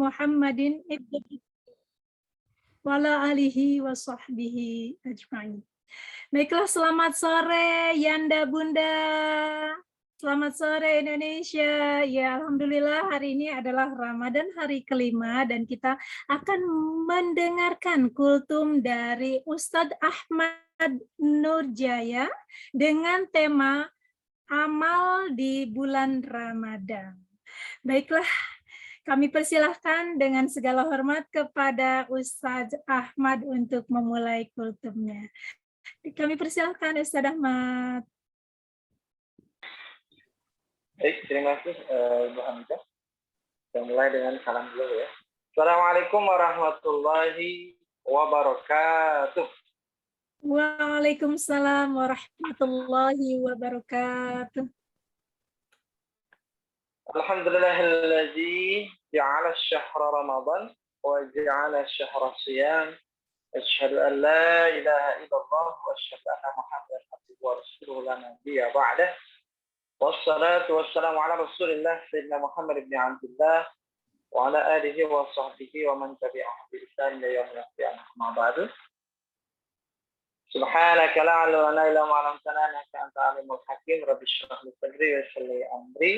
Muhammadin wa ala alihi wa sahbihi ajma'in. Baiklah, selamat sore Yanda Bunda. Selamat sore Indonesia. Ya, alhamdulillah hari ini adalah Ramadan hari kelima dan kita akan mendengarkan kultum dari Ustadz Ahmad Nurjaya dengan tema amal di bulan Ramadan. Baiklah, kami persilahkan dengan segala hormat kepada Ustadz Ahmad untuk memulai kultumnya. Kami persilahkan Ustadz Ahmad. Baik, terima kasih Ibu Hamidah. Kita mulai dengan salam dulu ya. Assalamualaikum warahmatullahi wabarakatuh. Waalaikumsalam warahmatullahi wabarakatuh. Alhamdulillahilladzi ja'ala syahra Ramadan wa ja'ala syahra siyam. Asyhadu an la ilaha illallah wa asyhadu anna Muhammadan abduhu wa rasuluhu la nabiyya ba'dah. Wassalatu wassalamu ala Rasulillah sayyidina Muhammad ibn Abdullah wa ala alihi wa sahbihi wa man tabi'ahum bi ihsan ila yaumil qiyamah. Amma ba'du. Subhanaka la ilma lana illa ma 'allamtana innaka antal alimul hakim. Rabbi shrah li sadri wa yassir li amri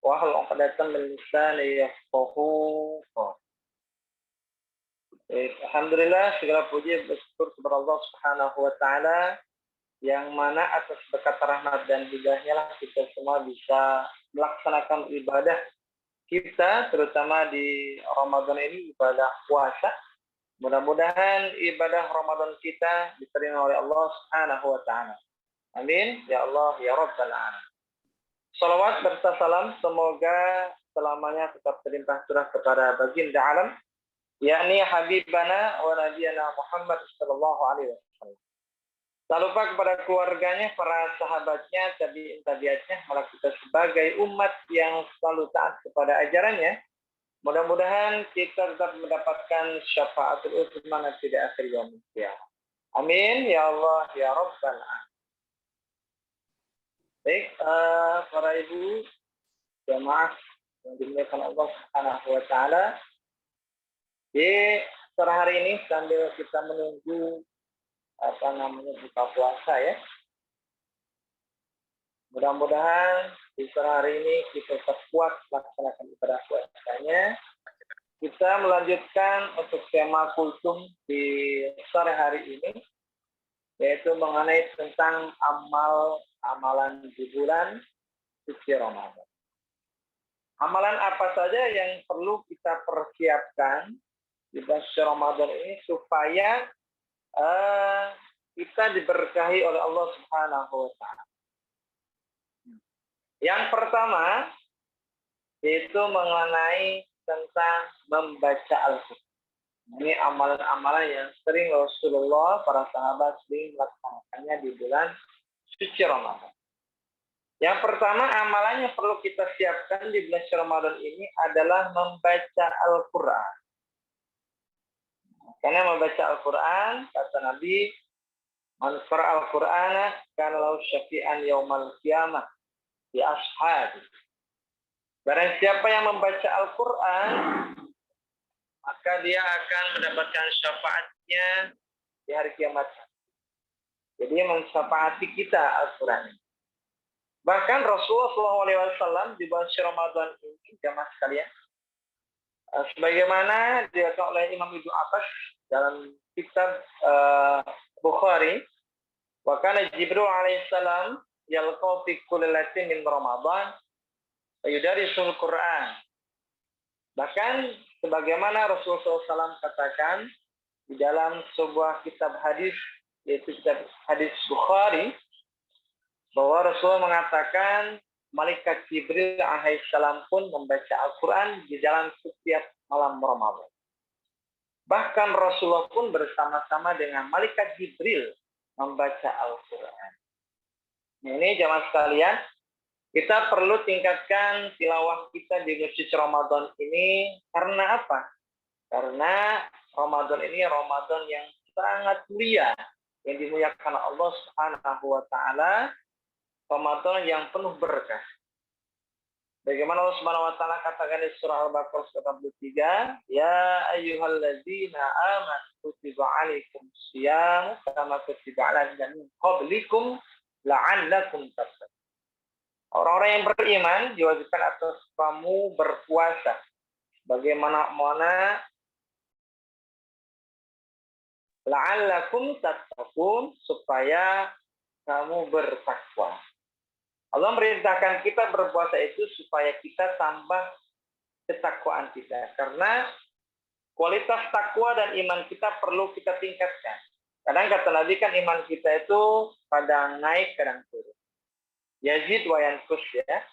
wa hlul 'uqdatam min lisani yafqahu qawli. Alhamdulillah, segala puji bersyukur kepada Allah Subhanahu wa taala yang mana atas berkat rahmat dan hidayahnya lah kita semua bisa melaksanakan ibadah kita, terutama di Ramadan ini, ibadah puasa. Mudah-mudahan ibadah Ramadan kita diterima oleh Allah Subhanahu wa taala. Amin ya Allah ya Rabbal alamin. Salawat serta salam semoga selamanya tetap terlimpah curah kepada baginda alam, yakni Habibana wa Nabiyana Muhammad sallallahu alaihi wasallam. Tak lupa kepada keluarganya, para sahabatnya, tabi'in-tabi'atnya, malah kita sebagai umat yang selalu taat kepada ajarannya. Mudah-mudahan kita tetap mendapatkan syafaatul uzma nanti di akhir yaumil qiyamah. Amin ya Allah ya Rabbal alamin. Baik, para ibu jamaah yang dimuliakan Allah Subhanahu wa taala, di sore hari ini sambil kita menunggu buka puasa ya. Mudah-mudahan di sore hari ini kita tetap kuat melaksanakan ibadah puasanya. Kita melanjutkan untuk tema kultum di sore hari ini, yaitu mengenai tentang amalan di bulan suci Ramadan. Amalan apa saja yang perlu kita persiapkan di bulan suci Ramadan ini supaya kita diberkahi oleh Allah Subhanahu wa taala. Yang pertama yaitu mengenai tentang membaca Al-Qur'an. Ini amalan-amalan yang sering Rasulullah, para sahabat sering melaksanakannya di bulan suci Ramadan. Yang pertama, amalan yang perlu kita siapkan di bulan suci Ramadan ini adalah membaca Al-Qur'an. Karena membaca Al-Quran, kata Nabi, man qara'a Al-Qur'ana kana lahu syafi'an yaumal qiyamah di ashab. Barang siapa yang membaca Al-Quran, maka dia akan mendapatkan syafaatnya di hari kiamat. Jadi mensyafaati kita Al-Quran. Bahkan Rasulullah SAW di bulan Ramadan ini, jamaah sekalian, sebagaimana dikatakan oleh Imam Ibnu Abbas dalam kitab Bukhari, wa kana Jibril alaihissalam yalqa fi kulli lailatin min Ramadan wa yudarisul Quran. Bahkan sebagaimana Rasulullah SAW katakan di dalam sebuah kitab hadis, yaitu kitab hadis Bukhari, bahwa Rasulullah mengatakan Malaikat Jibril alaihissalam pun membaca Al-Quran di dalam setiap malam Ramadan. Bahkan Rasulullah pun bersama-sama dengan Malaikat Jibril membaca Al-Quran. Ini jamaah sekalian, kita perlu tingkatkan tilawah kita di bulan suci Ramadan ini. Karena apa? Karena Ramadan ini Ramadan yang sangat mulia, yang dimuliakan Allah Subhanahu wa taala. Ramadan yang penuh berkah. Bagaimana Allah Subhanahu wa taala katakan di surah Al-Baqarah 83, ya ayyuhalladzina amanu kutiba alaikumus syiyam kama kutiba alal ladzina min qablikum la'allakum tattaqun. Orang-orang yang beriman diwajibkan atas kamu berpuasa. Bagaimana la'allakum tattaqun, supaya kamu bertakwa. Allah merintahkan kita berpuasa itu supaya kita tambah ketakwaan kita. Karena kualitas takwa dan iman kita perlu kita tingkatkan. Kadang kata Nabi kan iman kita itu kadang naik, kadang turun. Yazid wa yanqus ya.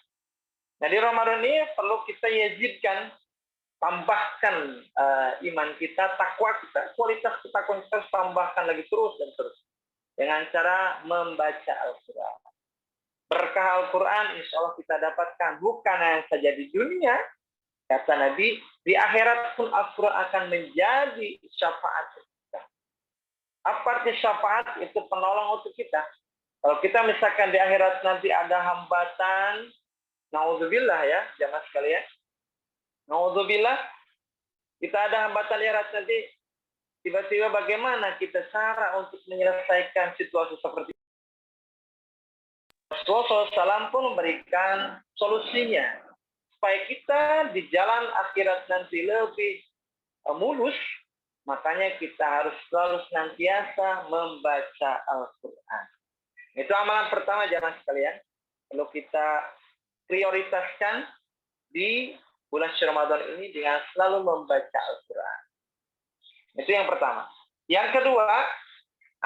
Nah di Ramadan ini perlu kita yazidkan, tambahkan iman kita, takwa kita, kualitas ketakwaan kita tambahkan lagi terus dan terus. Dengan cara membaca Al-Quran. Berkah Al-Quran insya Allah kita dapatkan bukan hanya saja di dunia, kata Nabi, di akhirat pun Al-Quran akan menjadi syafaat kita. Apa arti syafaat? Itu penolong untuk kita. Kalau kita misalkan di akhirat nanti ada hambatan, naudzubillah ya, jamaah sekalian, naudzubillah, kita ada hambatan di akhirat nanti, tiba-tiba bagaimana kita cara untuk menyelesaikan situasi seperti itu? Rasulullah SAW pun memberikan solusinya supaya kita di jalan akhirat nanti lebih mulus. Makanya kita harus selalu senantiasa membaca Al-Quran. Itu amalan pertama jamaah sekalian, perlu kita prioritaskan di bulan Ramadan ini dengan selalu membaca Al-Quran. Itu yang pertama. Yang kedua,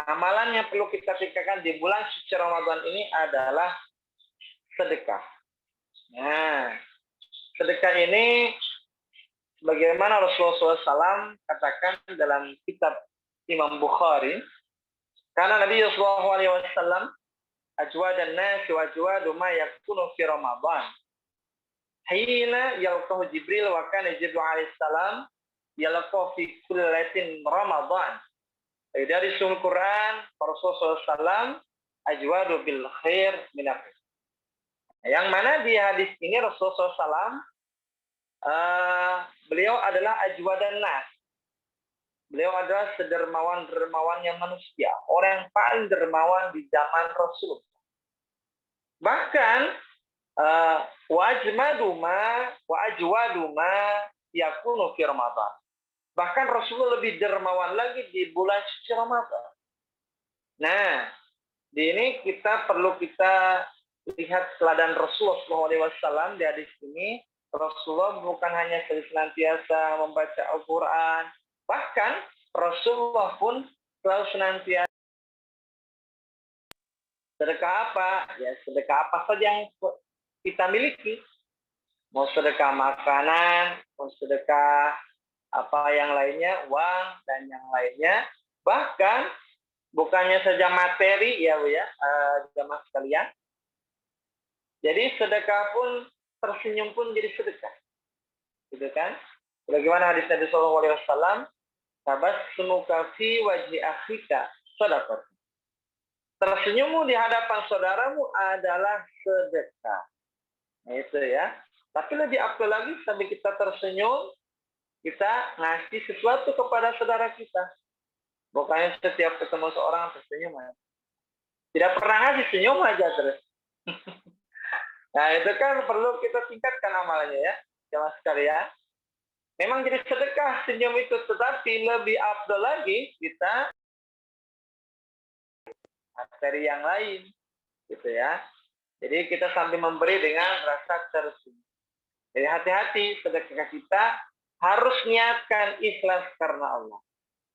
amalan yang perlu kita tingkatkan di bulan suci Ramadan ini adalah sedekah. Nah, sedekah ini bagaimana Rasulullah SAW katakan dalam kitab Imam Bukhari, karena Nabi SAW ajwadan nasi wa ajwadu ma yakunu fi Ramadan. Hina yalqahu Jibril wa kana Jibril alaihissalam yalqahu fi kulli lailatin Ramadan. Dari sumber Quran, Rasulullah SAW ajwadu bil khair minaf. Yang mana di hadis ini Rasulullah SAW beliau adalah ajwadan nas. Beliau adalah sedermawan-dermawannya manusia, orang yang paling dermawan di zaman Rasul. Bahkan wa ajwadu ma yakunu fi Ramadan. Bahkan Rasulullah lebih dermawan lagi di bulan suci Ramadan. Nah, di ini perlu kita lihat teladan Rasulullah SAW di hadis ini. Rasulullah bukan hanya senantiasa membaca Al-Quran, bahkan Rasulullah pun selalu senantiasa sedekah apa? Ya sedekah apa saja yang kita miliki. Mau sedekah makanan, mau sedekah apa yang lainnya, uang dan yang lainnya, bahkan bukannya saja materi ya Bu ya, jamaah sekalian. Jadi sedekah pun, tersenyum pun jadi sedekah, gitu kan? Bagaimana hadis Nabi Shallallahu Alaihi Wasallam, tabassumuka fi wajhi akhika sedekah. Tersenyummu di hadapan saudaramu adalah sedekah. Nah, itu ya. Tapi lebih afdal lagi sambil kita tersenyum, kita ngasih sesuatu kepada saudara kita. Bukannya setiap ketemu seorang tersenyum aja. Tidak pernah ngasih, senyum aja terus. Nah, itu kan perlu kita tingkatkan amalannya ya, jamaah sekalian. Memang jadi sedekah senyum itu, tetapi lebih afdal lagi kita materi yang lain, gitu ya. Jadi kita sambil memberi dengan rasa tersenyum. Jadi hati-hati, sedekah kita harus niatkan ikhlas karena Allah.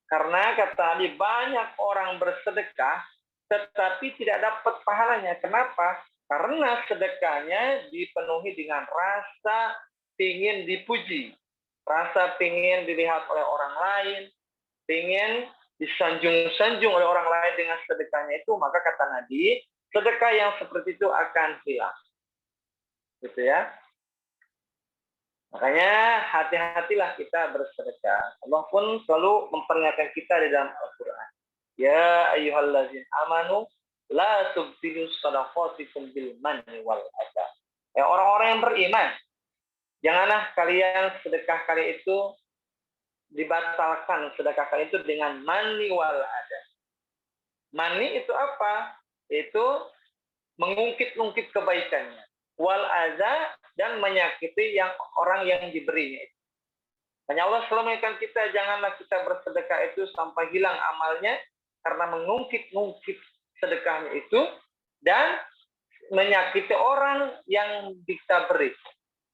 Karena kata Nabi, banyak orang bersedekah tetapi tidak dapat pahalanya. Kenapa? Karena sedekahnya dipenuhi dengan rasa ingin dipuji, rasa ingin dilihat oleh orang lain, ingin disanjung-sanjung oleh orang lain dengan sedekahnya itu, maka kata Nabi, sedekah yang seperti itu akan hilang. Gitu ya. Makanya hati-hatilah kita bersedekah. Allah pun selalu memperingatkan kita di dalam Al-Quran. Ya ayyuhallazina amanu la tubtilu shadaqatikum bil manni wal adha. Orang-orang yang beriman, janganlah kalian sedekah kalian itu dibatalkan sedekah kalian itu dengan manni wal adha. Manni itu apa? Itu mengungkit-ungkit kebaikannya. Wal adha, dan menyakiti orang yang diberinya. Hanya Allah selalu mengingatkan kita, janganlah kita bersedekah itu sampai hilang amalnya karena mengungkit-ungkit sedekahnya itu dan menyakiti orang yang kita beri.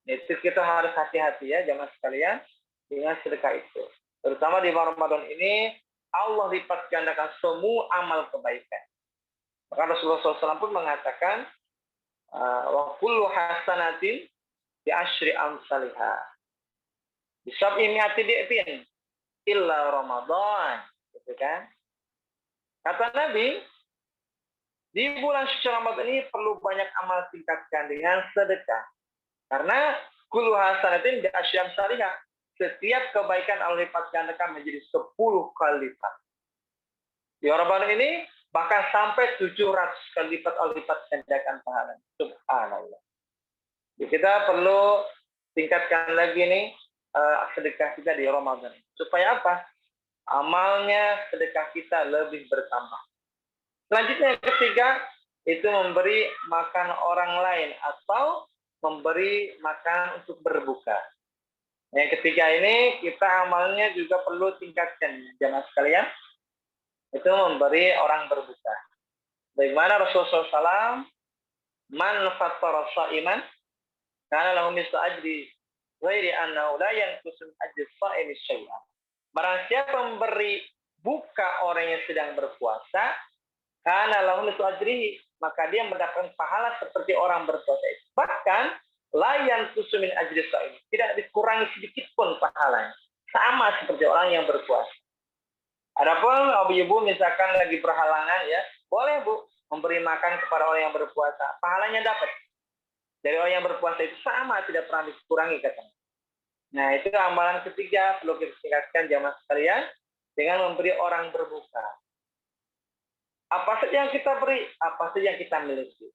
Itu kita harus hati-hati ya jamaah sekalian dengan sedekah itu. Terutama di Ramadan ini Allah lipat gandakan semua amal kebaikan. Maka Rasulullah SAW pun mengatakan, wa kullu hasanatin bi asyri amsalihha. Bisab imiati di'fin illa Ramadan, gitu kan? Kata Nabi, di bulan suci Ramadan ini perlu banyak amal tingkatkan dengan sedekah. Karena kullu hasanatin bi asyri amsalihha. Setiap kebaikan Allah lipat gandakan menjadi 10 kali lipat. Di Ramadan ini bahkan sampai 700 kali lipat Allah lipat gandakan pahala. Subhanallah. Jadi kita perlu tingkatkan lagi nih sedekah kita di Ramadan. Supaya apa? Amalnya sedekah kita lebih bertambah. Selanjutnya yang ketiga, itu memberi makan orang lain atau memberi makan untuk berbuka. Yang ketiga ini kita amalnya juga perlu tingkatkan jamaah sekalian, itu memberi orang berbuka. Bagaimana Rasulullah SAW, man fattara sha'iman kana lahu mislu ajri ghairi annahu la yanqusu ajri sha'imi syai'an. Barang siapa memberi buka orang yang sedang berpuasa, kana lahu mislu ajrihi, maka dia mendapatkan pahala seperti orang berpuasa. Bahkan layan kusumin ajri sha'im, tidak dikurangi sedikit pun pahalanya, sama seperti orang yang berpuasa. Adapun ibu misalkan lagi berhalangan ya, boleh Bu memberi makan kepada orang yang berpuasa, pahalanya dapat. Dari orang yang berpuasa itu sama, tidak pernah dikurangi katanya. Nah, itu amalan ketiga perlu kita tingkatkan jamaah sekalian dengan memberi orang berbuka. Apa saja yang kita beri, apa saja yang kita miliki.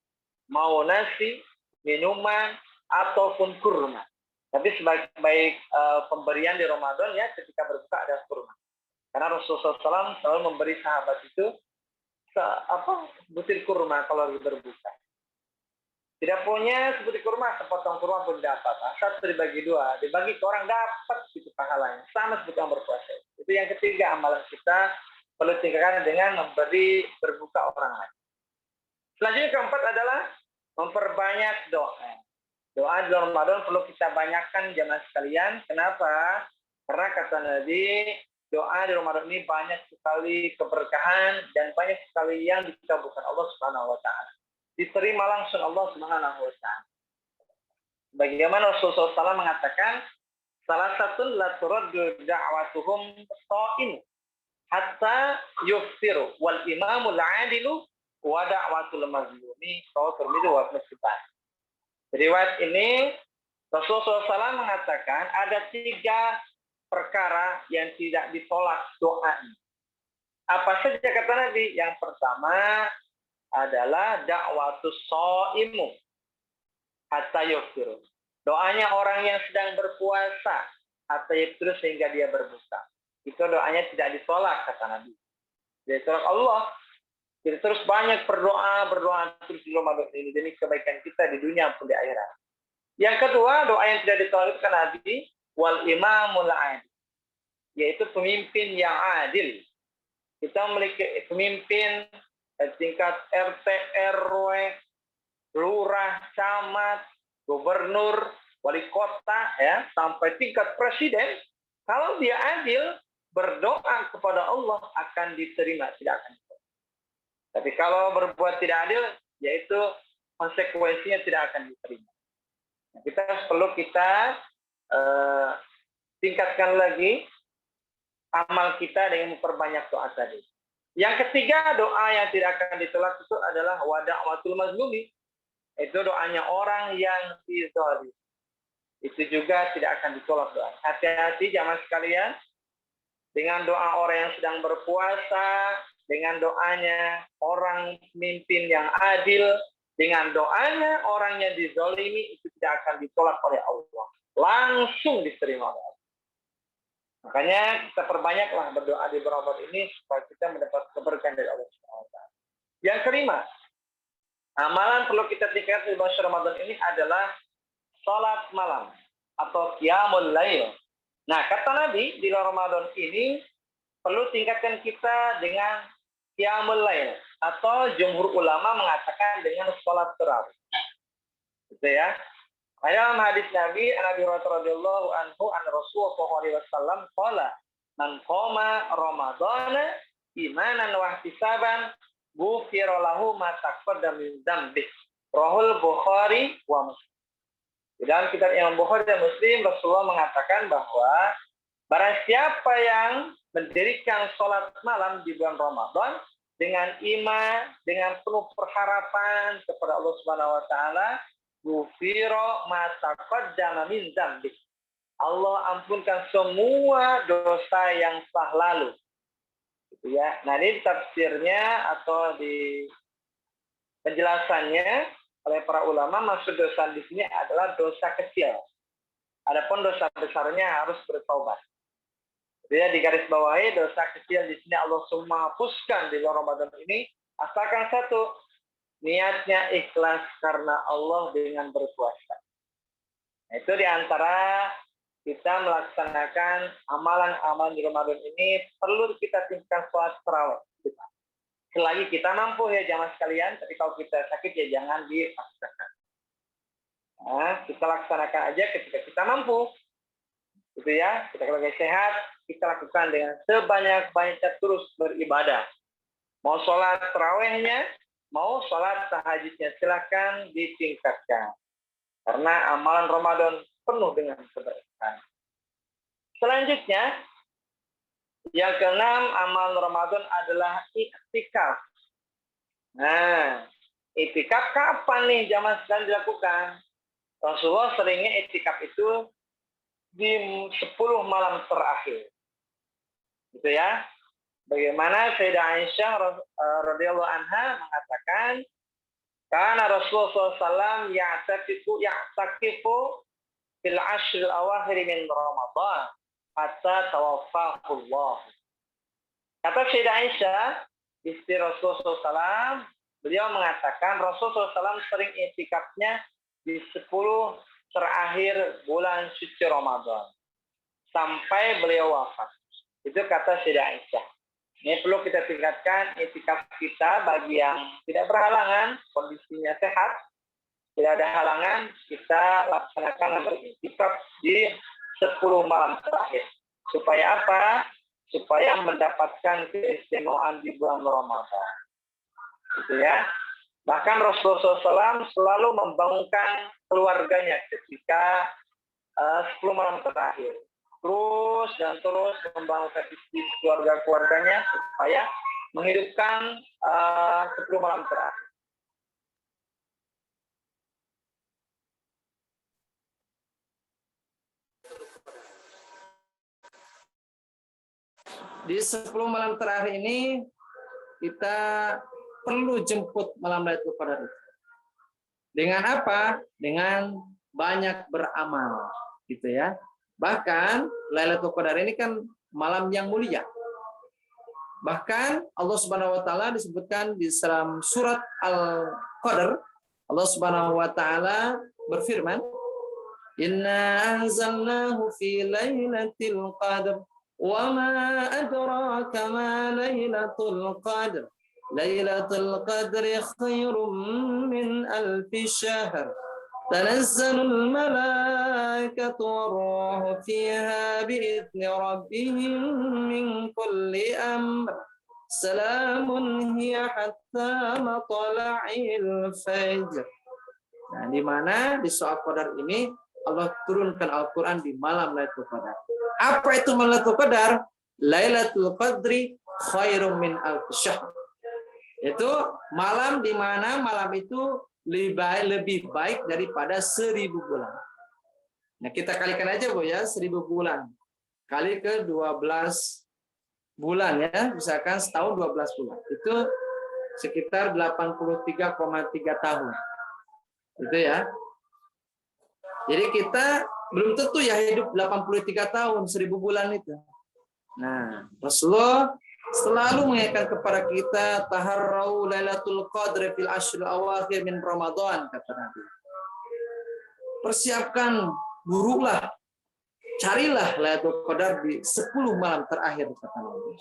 Mau nasi, minuman, ataupun kurma. Tapi sebaik pemberian di Ramadan ya, ketika berbuka ada kurma. Karena Rasulullah SAW selalu memberi sahabat itu butir kurma kalau berbuka. Tidak punya sebutir kurma, sepotong kurma pun tidak apa-apa. Satu dibagi dua, dibagi ke orang dapat itu pahalanya. Sama seperti yang berpuasa. Itu yang ketiga, amalan kita perlu tingkatkan dengan memberi berbuka orang lain. Selanjutnya keempat adalah memperbanyak doa. Doa di Ramadan perlu kita banyakkan jamaah sekalian. Kenapa? Karena kata Nabi, doa di Ramadan ini banyak sekali keberkahan dan banyak sekali yang dikabulkan Allah Subhanahu wa taala. Diterima langsung Allah Subhanahu wa taala. Bagaimana Rasulullah SAW mengatakan, salah satu la turaddu da'watuhum sha'im hatta yuftiru wal imamul 'adilu wa da'watul mazlumi Tirmidzi wa Ibnu Hibban. Riwayat ini Rasulullah SAW mengatakan ada 3 perkara yang tidak ditolak doanya. Apa saja kata Nabi? Yang pertama adalah da'watus shaimu hatta yuftiru. Doanya orang yang sedang berpuasa hatta yuftiru sehingga dia berbuka. Itu doanya tidak ditolak kata Nabi. Tidak ditolak Allah. Jadi terus banyak berdoa terus di Ramadan ini demi kebaikan kita di dunia pun di akhirat. Yang kedua, doa yang tidak ditolak kan Nabi, wal imamul adil, yaitu pemimpin yang adil. Kita memiliki pemimpin tingkat RT, RW, lurah, camat, gubernur, wali kota, ya, sampai tingkat presiden. Kalau dia adil, berdoa kepada Allah akan diterima, tidak akan. Tapi kalau berbuat tidak adil, yaitu konsekuensinya tidak akan diterima. Nah, perlu kita tingkatkan lagi amal kita dengan memperbanyak doa tadi. Yang ketiga, doa yang tidak akan ditolak itu adalah wada'watul mazlumi. Itu doanya orang yang dizalimi. Itu juga tidak akan ditolak doa. Hati-hati jamaah sekalian dengan doa orang yang sedang berpuasa, dengan doanya orang pemimpin yang adil, dengan doanya orang yang dizolimi itu tidak akan ditolak oleh Allah. Langsung diterima oleh Allah. Makanya kita perbanyaklah berdoa di Ramadan ini supaya kita mendapat keberkahan dari Allah SWT. Yang kelima, amalan perlu kita tingkatkan di bulan Ramadan ini adalah sholat malam atau qiyamul lail. Nah, kata Nabi di bulan Ramadan ini perlu tingkatkan kita dengan qiyamul lail atau jumhur ulama mengatakan dengan sholat tarawih. Gitu ya. Dalam hadis Nabi Hurairah radhiyallahu anhu an Rasulullah sallallahu alaihi wasallam qala man qama ramadhana imanan wa ihtisaban ghufira lahu ma taqaddama min dzambi. Rahul Bukhari wa Muslim. Di dalam kitab Imam Bukhari dan Muslim Rasulullah mengatakan bahwa barang siapa yang mendirikan sholat malam di bulan Ramadan dengan iman, dengan penuh pengharapan kepada Allah Subhanahu wa taala, ghufira ma taqaddama min dzambi. Allah ampunkan semua dosa yang telah lalu. Gitu ya. Nah, ini tafsirnya atau di penjelasannya oleh para ulama, maksud dosa di sini adalah dosa kecil. Adapun dosa besarnya harus bertaubat. Dia di garis bawahi dosa kecil di sini Allah semua hapuskan di bulan Ramadan ini asalkan satu, niatnya ikhlas karena Allah dengan berpuasa. Nah, itu diantara kita melaksanakan amalan-amalan di Ramadan ini perlu kita tingkatkan sholat tarawih. Selagi kita mampu ya jamaah sekalian, tapi kalau kita sakit ya jangan dipaksakan. Nah, kita laksanakan aja ketika kita mampu. Gitu ya, kita kalau sehat, kita lakukan dengan sebanyak-banyaknya terus beribadah. Mau sholat tarawihnya, mau sholat tahajudnya, silakan ditingkatkan. Karena amalan Ramadan penuh dengan keberkahan. Selanjutnya, yang keenam, amalan Ramadan adalah iktikaf. Nah, iktikaf kapan nih jamaah sekalian dilakukan? Rasulullah seringnya iktikaf itu di 10 malam terakhir. Gitu ya. Bagaimana Sayyidah Aisyah radhiyallahu anha mengatakan, karena Rasulullah SAW ya'takifu fil ashril awakhir min Ramadan hatta tawaffahullah. Kata Sayyidah Aisyah, istri Rasulullah SAW, beliau mengatakan Rasulullah SAW sering iktikafnya di 10 terakhir bulan suci Ramadan sampai beliau wafat. Itu kata Sayyidah Aisyah. Ini perlu kita tingkatkan iktikaf kita bagi yang tidak berhalangan, kondisinya sehat, tidak ada halangan, kita laksanakan beriktikaf di 10 malam terakhir. Supaya apa? Supaya mendapatkan keistimewaan di bulan Ramadan. Gitu ya. Bahkan Rasulullah SAW selalu membangunkan keluarganya ketika 10 malam terakhir. Terus dan terus membangunkan istri keluarga-keluarganya supaya menghidupkan 10 malam terakhir. Di 10 malam terakhir ini kita perlu jemput malam Lailatul Qadar. Dengan apa? Dengan banyak beramal, gitu ya. Bahkan Lailatul Qadar ini kan malam yang mulia. Bahkan Allah Subhanahu wa taala disebutkan di dalam surat Al-Qadar, Allah Subhanahu wa taala berfirman, "Inna anzalnahu fi lailatul qadr wa ma adraka ma lailatul qadr. Lailatul qadri khairum min alfi syahr. Tanazzalul malaikatu war-ruhu fiha bi'izni rabbihim min kulli amr. Salamun hiya hatta matla'il fajr." Nah, di mana di surah Qadar ini Allah turunkan Al-Qur'an di malam Lailatul Qadar. Apa itu Lailatul Qadar? Lailatul Qadri khairum min alfi syahr. Itu malam di mana malam itu lebih baik daripada 1000 bulan. Nah, kita kalikan aja Bu ya, 1000 bulan kali ke 12 bulan ya, misalkan setahun 12 bulan. Itu sekitar 83,3 tahun. Gitu ya. Jadi kita belum tentu ya hidup 83 tahun, 1000 bulan itu. Nah, Rasulullah selalu mengingatkan kepada kita taharrau lailatul qadri fil ashril awakhir min Ramadan, kata Nabi. Persiapkan, burulah, carilah Lailatul Qadar di 10 malam terakhir, kata Nabi.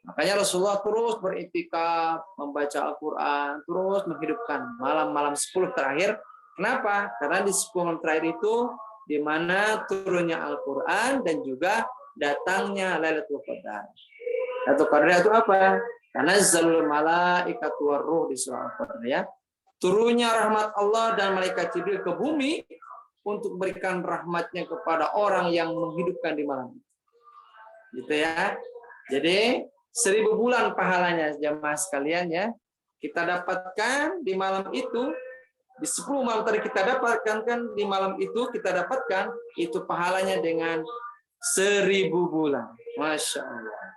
Makanya Rasulullah terus beriktikaf, membaca Al-Qur'an, terus menghidupkan malam-malam 10 terakhir. Kenapa? Karena di 10 malam terakhir itu di mana turunnya Al-Qur'an dan juga datangnya Lailatul Qadar. Lailatul Qadar itu apa? Tanazzalul malaikatu warruh di surah Al-Qadar ya. Turunnya rahmat Allah dan malaikat Jibril ke bumi untuk berikan rahmatnya kepada orang yang menghidupkan di malam itu. Gitu ya. Jadi 1000 bulan pahalanya jamaah sekalian ya. Kita dapatkan di malam itu, di 10 malam tadi kita dapatkan kan, di malam itu kita dapatkan itu pahalanya dengan 1000 bulan. Masya Allah.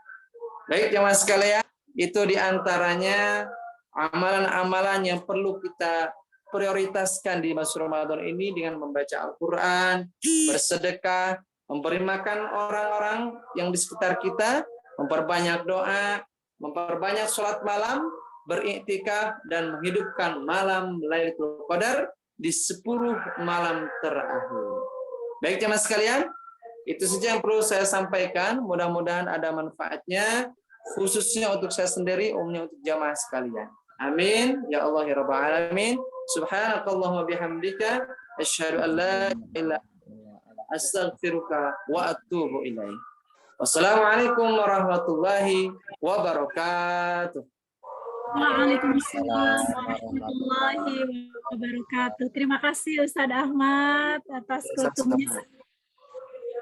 Baik jamaah sekalian, itu diantaranya amalan-amalan yang perlu kita prioritaskan di masuk Ramadan ini dengan membaca Al-Quran, bersedekah, memberi makan orang-orang yang di sekitar kita, memperbanyak doa, memperbanyak sholat malam, beriktikaf, dan menghidupkan malam Lailatul Qadar di 10 malam terakhir. Baik jemaah sekalian, itu saja yang perlu saya sampaikan. Mudah-mudahan ada manfaatnya, khususnya untuk saya sendiri, umumnya untuk jamaah sekalian. Amin ya Allah ya Rabbal alamin. Subhanakallahumma bihamdika asyhadu an la ilaha illa anta astaghfiruka wa atubu ilaik. Wassalamualaikum warahmatullahi wabarakatuh. Waalaikumsalam warahmatullahi wabarakatuh. Terima kasih Ustadz Ahmad atas kultumnya.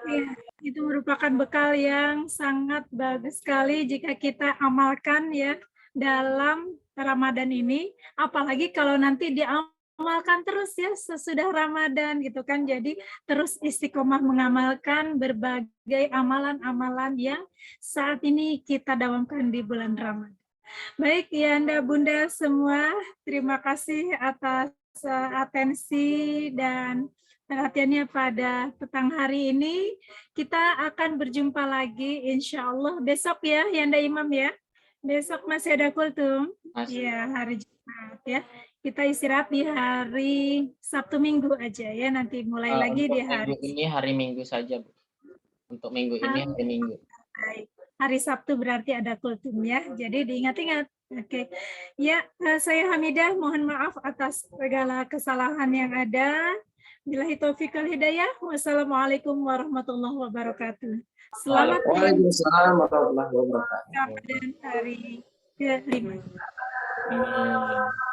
Ya, itu merupakan bekal yang sangat bagus sekali jika kita amalkan ya dalam Ramadan ini, apalagi kalau nanti diamalkan terus ya sesudah Ramadan gitu kan. Jadi terus istiqomah mengamalkan berbagai amalan-amalan yang saat ini kita dawamkan di bulan Ramadan. Baik Yanda Bunda semua, terima kasih atas atensi dan perhatiannya pada petang hari ini. Kita akan berjumpa lagi insya Allah besok ya Yanda Imam ya. Besok masih ada kultum. Ya, hari Jumat ya. Kita istirahat di hari Sabtu Minggu aja ya. Nanti mulai lagi di hari ini hari Minggu saja, Bu. Untuk minggu ini hari Minggu. Baik. Hari Sabtu berarti ada kultum ya. Jadi diingat-ingat. Oke. Ya, saya Hamidah mohon maaf atas segala kesalahan yang ada. Billahi taufiq wal hidayah. Wassalamualaikum warahmatullahi wabarakatuh. Selamat Waalaikumsalam warahmatullahi wabarakatuh. Ramadan hari ke-5. Amin.